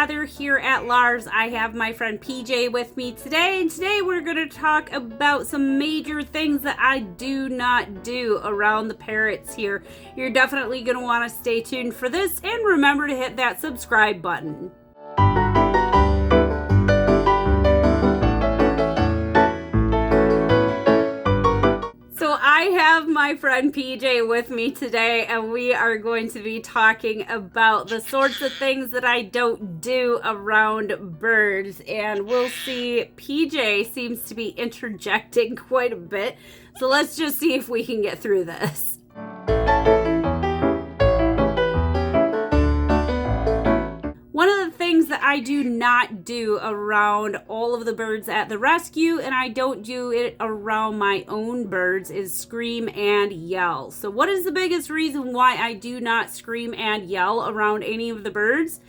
Heather here at LARRS. I have my friend PJ with me today, and today we're going to talk about some major things that I do not do around the parrots here. You're definitely going to want to stay tuned for this, and remember to hit that subscribe button. I have my friend PJ with me today, and we are going to be talking about the sorts of things that I don't do around birds. And we'll see, PJ seems to be interjecting quite a bit, so let's just see if we can get through this. One of the things that I do not do around all of the birds at the rescue, and I don't do it around my own birds, is scream and yell. So what is the biggest reason why I do not scream and yell around any of the birds?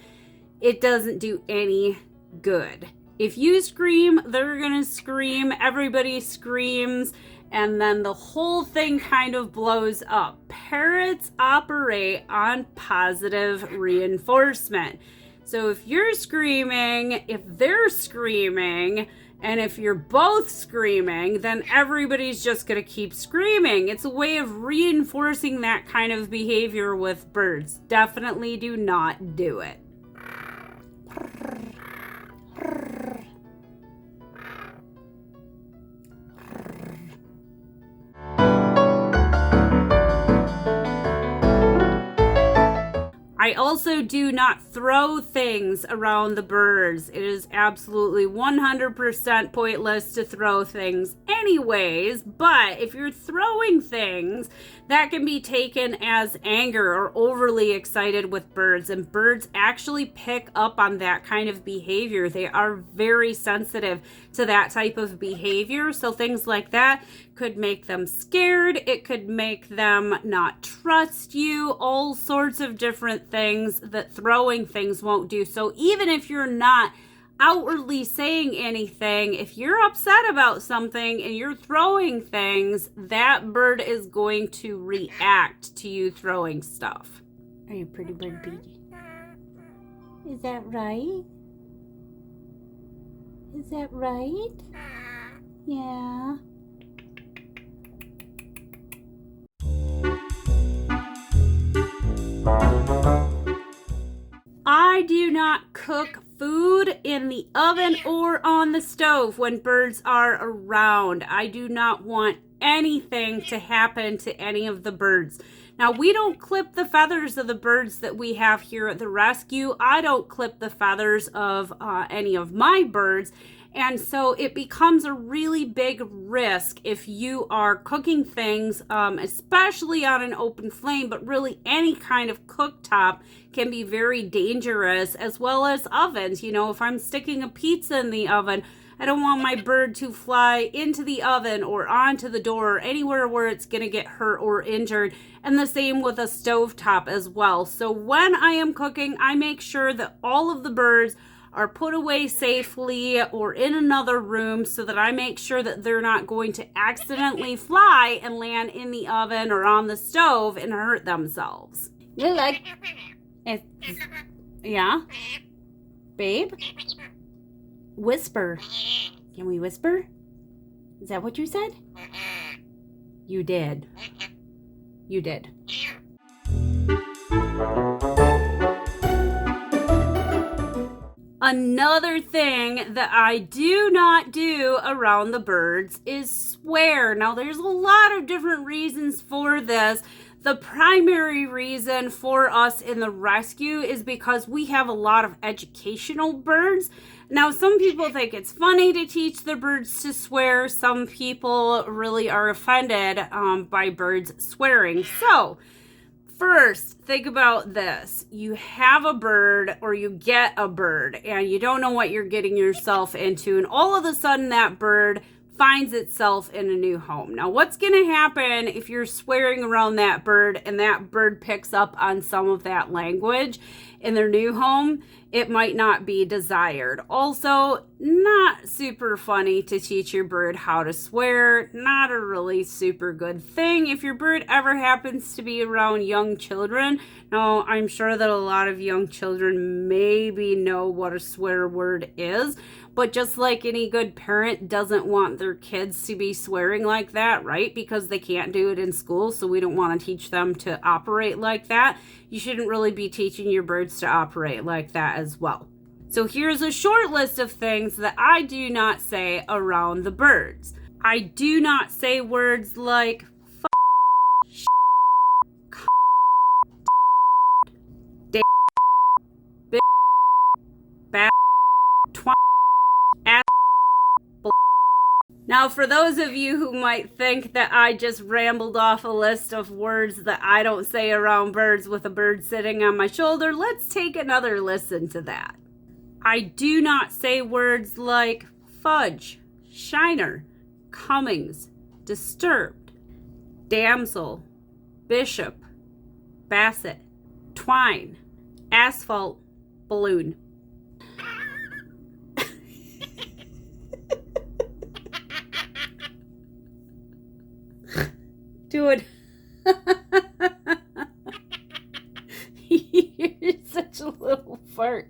It doesn't do any good. If you scream, they're gonna scream, everybody screams, and then the whole thing kind of blows up. Parrots operate on positive reinforcement. So if you're screaming, if they're screaming, and if you're both screaming, then everybody's just going to keep screaming. It's a way of reinforcing that kind of behavior with birds. Definitely do not do it. I also do not throw things around the birds. It is absolutely 100% pointless to throw things anyways, but if you're throwing things, that can be taken as anger or overly excited with birds, and birds actually pick up on that kind of behavior. They are very sensitive to that type of behavior, so things like that could make them scared. It could make them not trust you, all sorts of different things that throwing things won't do. So even if you're not outwardly saying anything, if you're upset about something and you're throwing things, that bird is going to react to you throwing stuff. Are you a pretty bird, PJ? Is that right? Is that right? Yeah. I do not cook food in the oven or on the stove when birds are around. I do not want anything to happen to any of the birds. Now, we don't clip the feathers of the birds that we have here at the rescue. I don't clip the feathers of any of my birds. And so it becomes a really big risk if you are cooking things, especially on an open flame, but really any kind of cooktop can be very dangerous, as well as ovens. You know, if I'm sticking a pizza in the oven, I don't want my bird to fly into the oven or onto the door or anywhere where it's going to get hurt or injured. And the same with a stovetop as well. So when I am cooking, I make sure that all of the birds are put away safely or in another room, so that I make sure that they're not going to accidentally fly and land in the oven or on the stove and hurt themselves. You like it? Yeah? Babe? Whisper. Can we whisper? Is that what you said? You did. You did. Another thing that I do not do around the birds is swear. Now, there's a lot of different reasons for this. The primary reason for us in the rescue is because we have a lot of educational birds. Now, some people think it's funny to teach the birds to swear. Some people really are offended by birds swearing. So, first, think about this. You have a bird, or you get a bird, and you don't know what you're getting yourself into, and all of a sudden that bird finds itself in a new home. Now, what's going to happen if you're swearing around that bird and that bird picks up on some of that language in their new home it might not be desired. Also, not super funny to teach your bird how to swear. Not a really super good thing if your bird ever happens to be around young children. Now, I'm sure that a lot of young children maybe know what a swear word is, but just like any good parent doesn't want their kids to be swearing like that, right? Because they can't do it in school, so we don't want to teach them to operate like that. You shouldn't really be teaching your birds to operate like that as well. So here's a short list of things that I do not say around the birds. I do not say words like Now, for those of you who might think that I just rambled off a list of words that I don't say around birds with a bird sitting on my shoulder, let's take another listen to that. I do not say words like fudge, shiner, Cummings, disturbed, damsel, bishop, basset, twine, asphalt, balloon. Dude, you're such a little fart.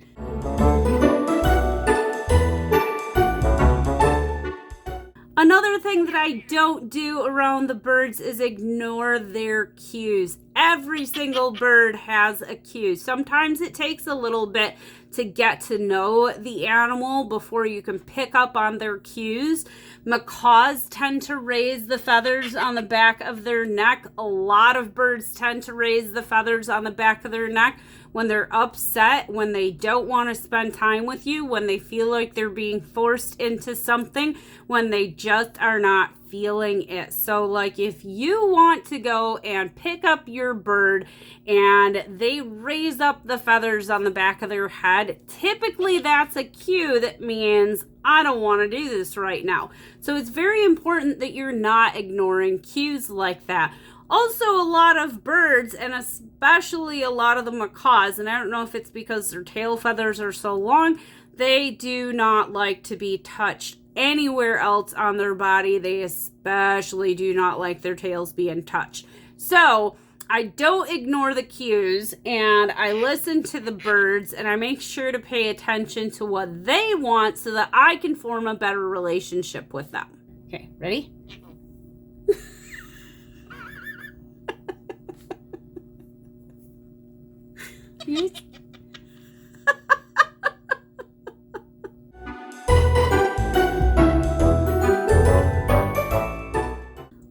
Another thing that I don't do around the birds is ignore their cues. Every single bird has a cue. Sometimes it takes a little bit to get to know the animal before you can pick up on their cues. Macaws tend to raise the feathers on the back of their neck. A lot of birds tend to raise the feathers on the back of their neck when they're upset, when they don't want to spend time with you, when they feel like they're being forced into something, when they just are not feeling it. So like if you want to go and pick up your bird and they raise up the feathers on the back of their head, typically that's a cue that means I don't want to do this right now. So it's very important that you're not ignoring cues like that. Also, a lot of birds, and especially a lot of the macaws, and I don't know if it's because their tail feathers are so long, they do not like to be touched anywhere else on their body. They especially do not like their tails being touched. So I don't ignore the cues, and I listen to the birds, and I make sure to pay attention to what they want so that I can form a better relationship with them. Okay, ready?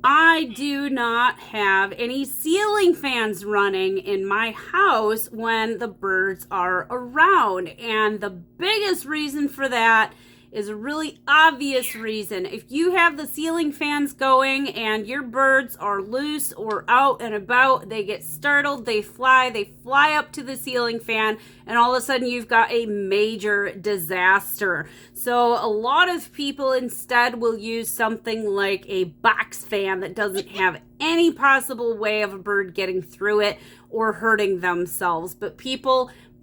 I do not have any ceiling fans running in my house when the birds are around. And the biggest reason for that is a really obvious reason. If you have the ceiling fans going and your birds are loose or out and about, they get startled, they fly up to the ceiling fan, and all of a sudden you've got a major disaster. So a lot of people instead will use something like a box fan that doesn't have any possible way of a bird getting through it or hurting themselves. But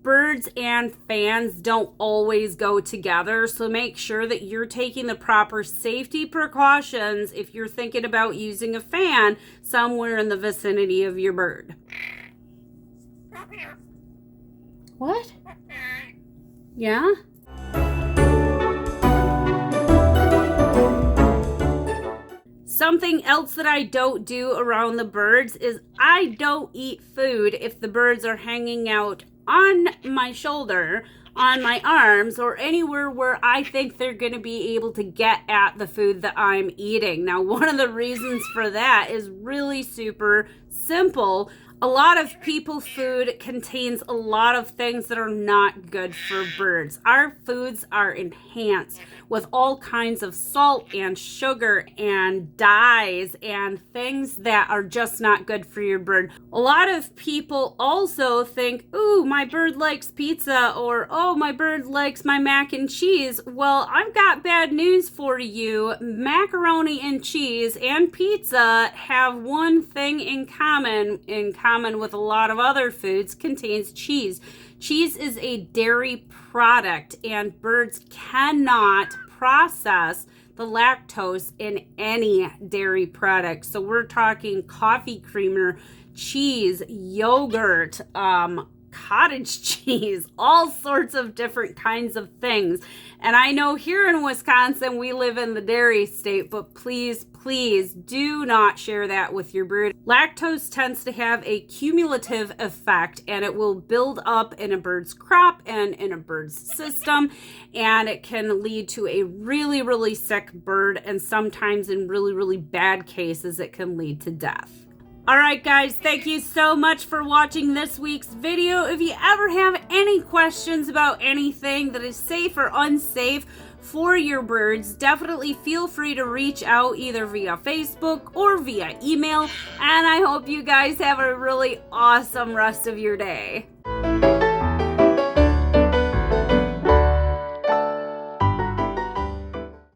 birds and fans don't always go together, so make sure that you're taking the proper safety precautions if you're thinking about using a fan somewhere in the vicinity of your bird. What? Yeah? Something else that I don't do around the birds is I don't eat food if the birds are hanging out on my shoulder, on my arms, or anywhere where I think they're going to be able to get at the food that I'm eating. Now, one of the reasons for that is really super simple. A lot of people's food contains a lot of things that are not good for birds. Our foods are enhanced with all kinds of salt and sugar and dyes and things that are just not good for your bird. A lot of people also think, ooh, my bird likes pizza, or oh, my bird likes my mac and cheese. Well, I've got bad news for you. Macaroni and cheese and pizza have one thing in common with a lot of other foods: contains cheese. Cheese is a dairy product, and birds cannot process the lactose in any dairy product. So we're talking coffee creamer, cheese, yogurt, cottage cheese, all sorts of different kinds of things. And I know here in Wisconsin, we live in the dairy state, but please, please do not share that with your bird. Lactose tends to have a cumulative effect, and it will build up in a bird's crop and in a bird's system, and it can lead to a really, really sick bird, and sometimes in really, really bad cases, it can lead to death. All right, guys, thank you so much for watching this week's video. If you ever have any questions about anything that is safe or unsafe for your birds, definitely feel free to reach out either via Facebook or via email. And I hope you guys have a really awesome rest of your day.